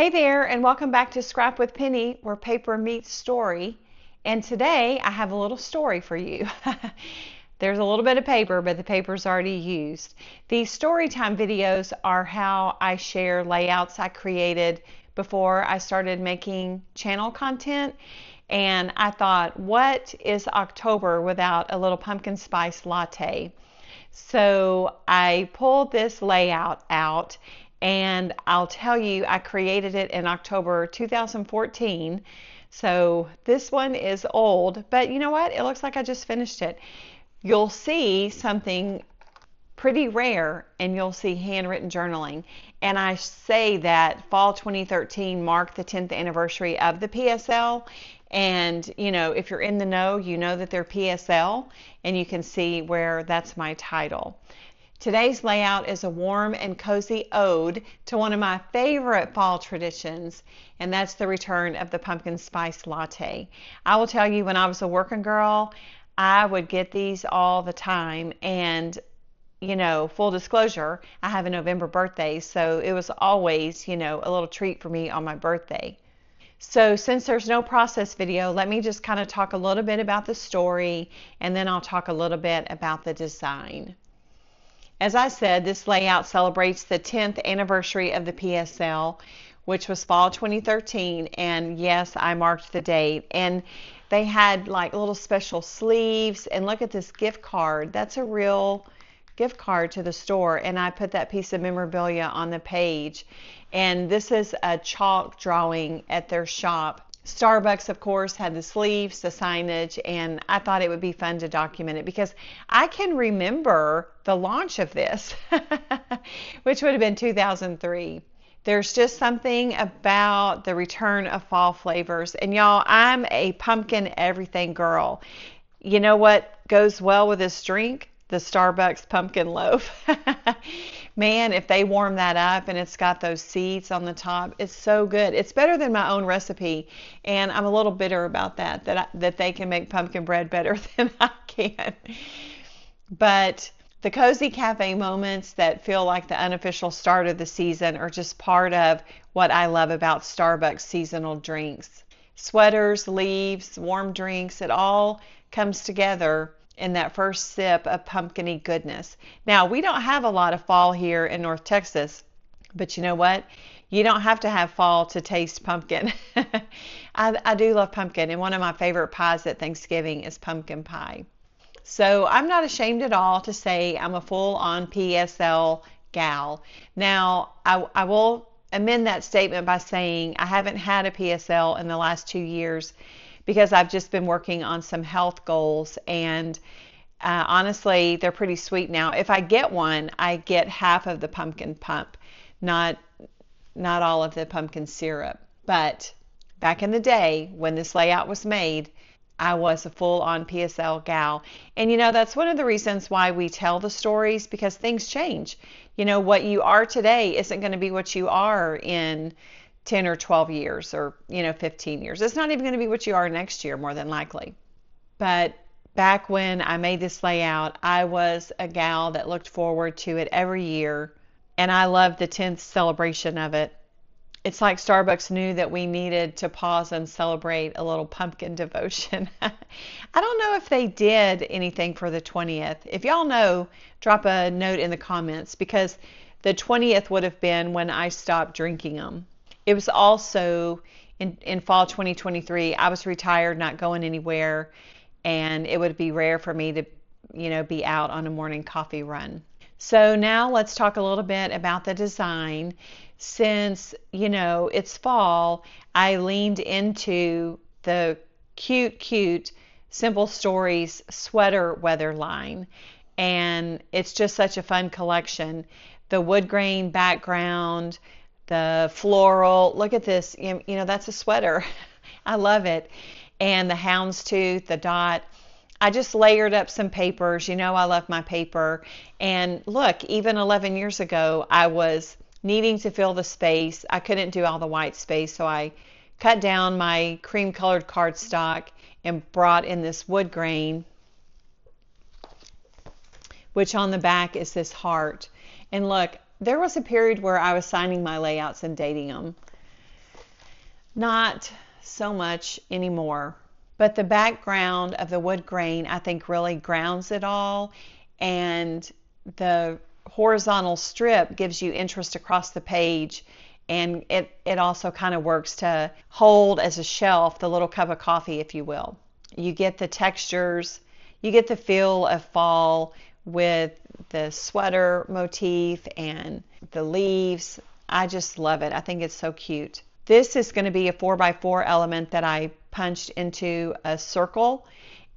Hey there, and welcome back to Scrap with Penny, where paper meets story. And today I have a little story for you. There's a little bit of paper, but the paper's already used. These story time videos are how I share layouts I created before I started making channel content. And I thought, what is October without a little pumpkin spice latte? So I pulled this layout out, and I'll tell you, I created it in October 2014. So this one is old, but you know what? It looks like I just finished it. You'll see something pretty rare, and you'll see handwritten journaling. And I say that fall 2013 marked the 10th anniversary of the PSL. And you know, if you're in the know, you know that they're PSL, and you can see where that's my title. Today's layout is a warm and cozy ode to one of my favorite fall traditions, and that's the return of the pumpkin spice latte. I will tell you, when I was a working girl, I would get these all the time, and you know, full disclosure, I have a November birthday, so it was always, you know, a little treat for me on my birthday. So since there's no process video, let me just kind of talk a little bit about the story, and then I'll talk a little bit about the design. As I said, this layout celebrates the 10th anniversary of the PSL, which was fall 2013, and yes, I marked the date. And they had like little special sleeves, and look at this gift card. That's a real gift card to the store, and I put that piece of memorabilia on the page. And this is a chalk drawing at their shop. Starbucks, of course, had the sleeves, the signage, and I thought it would be fun to document it because I can remember the launch of this, which would have been 2003. There's just something about the return of fall flavors. And y'all, I'm a pumpkin everything girl. You know what goes well with this drink? The Starbucks pumpkin loaf. Man, if they warm that up and it's got those seeds on the top, it's so good. It's better than my own recipe, and I'm a little bitter about that they can make pumpkin bread better than I can. But the cozy cafe moments that feel like the unofficial start of the season are just part of what I love about Starbucks seasonal drinks. Sweaters, leaves, warm drinks, it all comes together in that first sip of pumpkiny goodness. Now, we don't have a lot of fall here in North Texas, but you know what? You don't have to have fall to taste pumpkin. I do love pumpkin, and one of my favorite pies at Thanksgiving is pumpkin pie. So I'm not ashamed at all to say I'm a full-on PSL gal. Now, I will amend that statement by saying I haven't had a PSL in the last 2 years because I've just been working on some health goals, and honestly, they're pretty sweet now. If I get one, I get half of the pumpkin pump, not all of the pumpkin syrup. But back in the day when this layout was made, I was a full-on PSL gal. And you know, that's one of the reasons why we tell the stories, because things change. You know, what you are today isn't going to be what you are in 10 or 12 years, or, you know, 15 years. It's not even going to be what you are next year, more than likely. But back when I made this layout, I was a gal that looked forward to it every year, and I loved the 10th celebration of it. It's like Starbucks knew that we needed to pause and celebrate a little pumpkin devotion. I don't know if they did anything for the 20th. If y'all know, drop a note in the comments, because the 20th would have been when I stopped drinking them. It was also in fall 2023. I was retired, not going anywhere, and it would be rare for me to, you know, be out on a morning coffee run. So now let's talk a little bit about the design. Since, you know, it's fall, I leaned into the cute Simple Stories sweater weather line, and it's just such a fun collection. The wood grain background, the floral, look at this, you know, that's a sweater. I love it. And the houndstooth, the dot. I just layered up some papers. You know, I love my paper. And look, even 11 years ago, I was needing to fill the space. I couldn't do all the white space, so I cut down my cream colored cardstock and brought in this wood grain, which on the back is this heart. And look, there was a period where I was signing my layouts and dating them. Not so much anymore. But the background of the wood grain, I think, really grounds it all. And the horizontal strip gives you interest across the page. And it also kind of works to hold as a shelf the little cup of coffee, if you will. You get the textures, you get the feel of fall with the sweater motif and the leaves. I just love it. I think it's so cute. This is going to be a 4x4 element that I punched into a circle,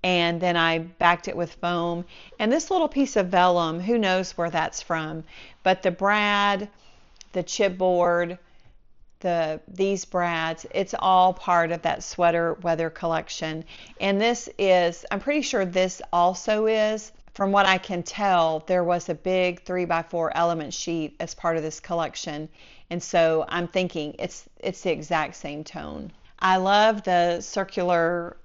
and then I backed it with foam. And this little piece of vellum, who knows where that's from, but the brad, the chipboard, these brads, it's all part of that sweater weather collection. And this is, I'm pretty sure this also is, from what I can tell, there was a big 3x4 element sheet as part of this collection. And so I'm thinking it's the exact same tone. I love the circular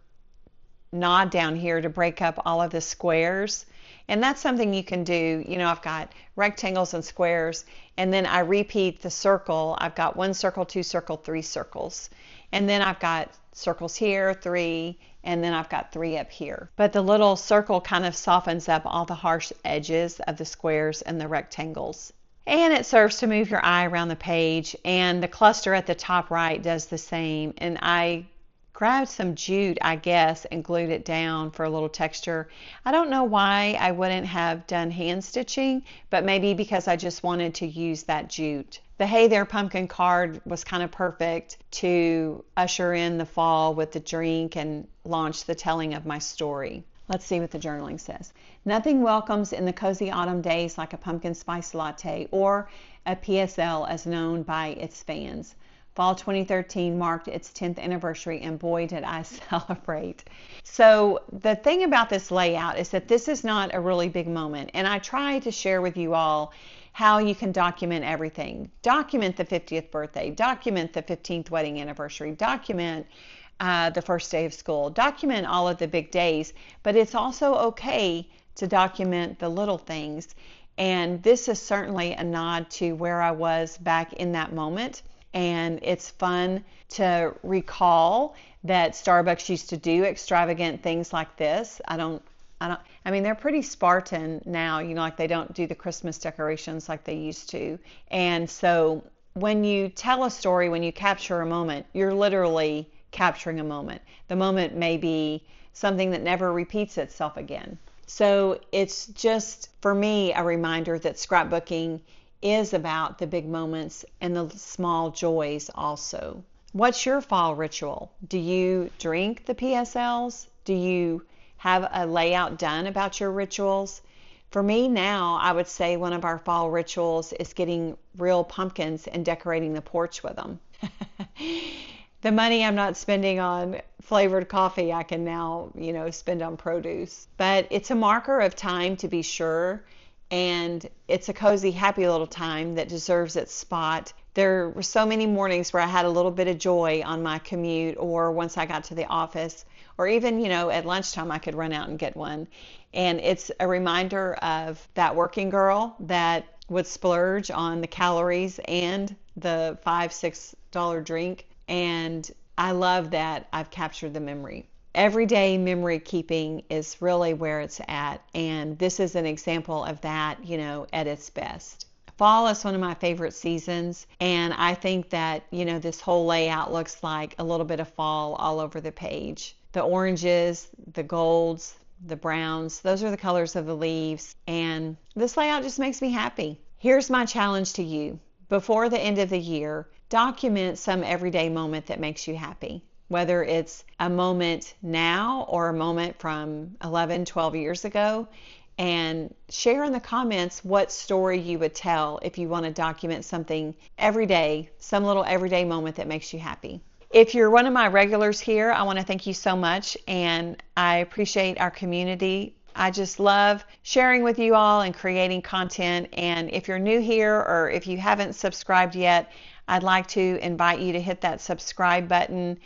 knot down here to break up all of the squares. And that's something you can do. You know, I've got rectangles and squares, and then I repeat the circle. I've got 1 circle, 2 circle, 3 circles. And then I've got circles here, 3, and then I've got 3 up here. But the little circle kind of softens up all the harsh edges of the squares and the rectangles. And it serves to move your eye around the page, and the cluster at the top right does the same. And I grabbed some jute, I guess, and glued it down for a little texture. I don't know why I wouldn't have done hand stitching, but maybe because I just wanted to use that jute. The Hey There Pumpkin card was kind of perfect to usher in the fall with the drink and launch the telling of my story. Let's see what the journaling says. Nothing welcomes in the cozy autumn days like a pumpkin spice latte, or a PSL as known by its fans. Fall 2013 marked its 10th anniversary, and boy did I celebrate. So the thing about this layout is that this is not a really big moment, and I try to share with you all how you can document everything. Document the 50th birthday, document the 15th wedding anniversary, document the first day of school, document all of the big days, but it's also okay to document the little things. And this is certainly a nod to where I was back in that moment. And it's fun to recall that Starbucks used to do extravagant things like this. I mean, they're pretty Spartan now, you know, like they don't do the Christmas decorations like they used to. And so when you tell a story, when you capture a moment, you're literally capturing a moment. The moment may be something that never repeats itself again. So it's just, for me, a reminder that scrapbooking is about the big moments and the small joys also. What's your fall ritual? Do you drink the PSLs? Do you have a layout done about your rituals? For me now, I would say one of our fall rituals is getting real pumpkins and decorating the porch with them. The money I'm not spending on flavored coffee, I can now, you know, spend on produce. But it's a marker of time, to be sure. And it's a cozy, happy little time that deserves its spot. There were so many mornings where I had a little bit of joy on my commute, or once I got to the office, or even, you know, at lunchtime I could run out and get one. And it's a reminder of that working girl that would splurge on the calories and the $5-6 drink. And I love that I've captured the memory. Everyday memory keeping is really where it's at, and this is an example of that, you know, at its best. Fall is one of my favorite seasons, and I think that, you know, this whole layout looks like a little bit of fall all over the page. The oranges, the golds, the browns, those are the colors of the leaves, and this layout just makes me happy. Here's my challenge to you. Before the end of the year, document some everyday moment that makes you happy. Whether it's a moment now or a moment from 11, 12 years ago, and share in the comments what story you would tell if you want to document something every day, some little everyday moment that makes you happy. If you're one of my regulars here, I want to thank you so much, and I appreciate our community. I just love sharing with you all and creating content. And if you're new here, or if you haven't subscribed yet, I'd like to invite you to hit that subscribe button.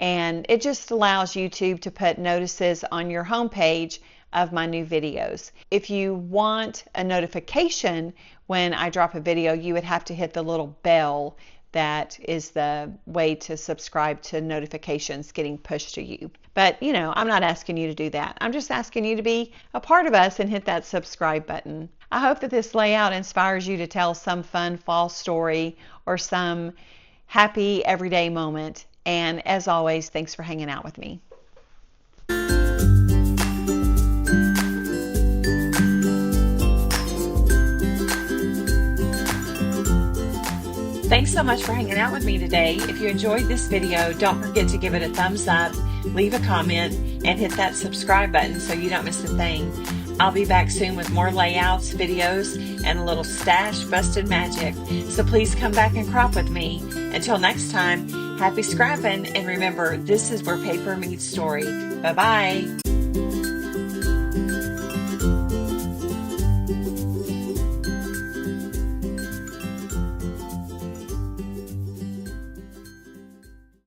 And it just allows YouTube to put notices on your homepage of my new videos. If you want a notification when I drop a video, you would have to hit the little bell that is the way to subscribe to notifications getting pushed to you. But, I'm not asking you to do that. I'm just asking you to be a part of us and hit that subscribe button. I hope that this layout inspires you to tell some fun fall story or some happy everyday moment. And as always, thanks for hanging out with me. Thanks so much for hanging out with me today. If you enjoyed this video, don't forget to give it a thumbs up, leave a comment, and hit that subscribe button so you don't miss a thing. I'll be back soon with more layouts, videos, and a little stash busted magic. So please come back and crop with me. Until next time, happy scrapping, and remember, this is where paper meets story. Bye-bye.